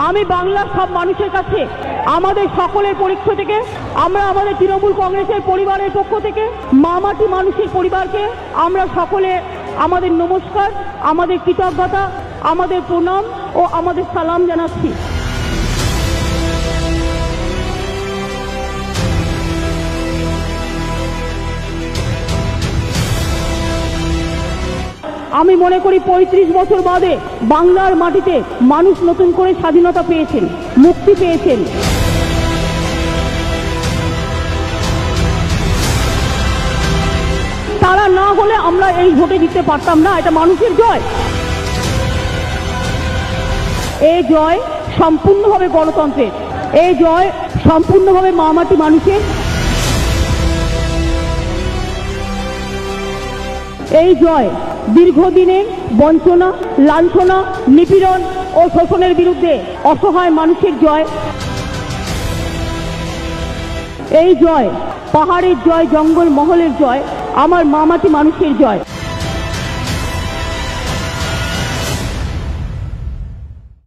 আমি বাংলার সব মানুষের কাছে আমাদের সকলের পক্ষ থেকে, আমরা আমাদের তৃণমূল কংগ্রেসের পরিবারের পক্ষ থেকে, মামাটি মানুষের পরিবারকে আমরা সকলে আমাদের নমস্কার, আমাদের কৃতজ্ঞতা, আমাদের প্রণাম ও আমাদের সালাম জানাচ্ছি। আমি মনে করি 35 বছর বাদে বাংলার মাটিতে মানুষ নতুন করে স্বাধীনতা পেয়েছেন, মুক্তি পেয়েছেন। তারা না হলে আমরা এই ভোটে জিততে পারতাম না। এটা মানুষের জয়। এই জয় সম্পূর্ণভাবে গণতন্ত্রের, এই জয় সম্পূর্ণভাবে মামাটি মানুষের। এই জয় দীর্ঘদিনের বঞ্চনা, লাঞ্ছনা, নিপীড়ন ও শোষণের বিরুদ্ধে অসহায় মানুষের জয়। এই জয় পাহাড়ের জয়, জঙ্গল মহলের জয়, আমার মামাটি মানুষের জয়।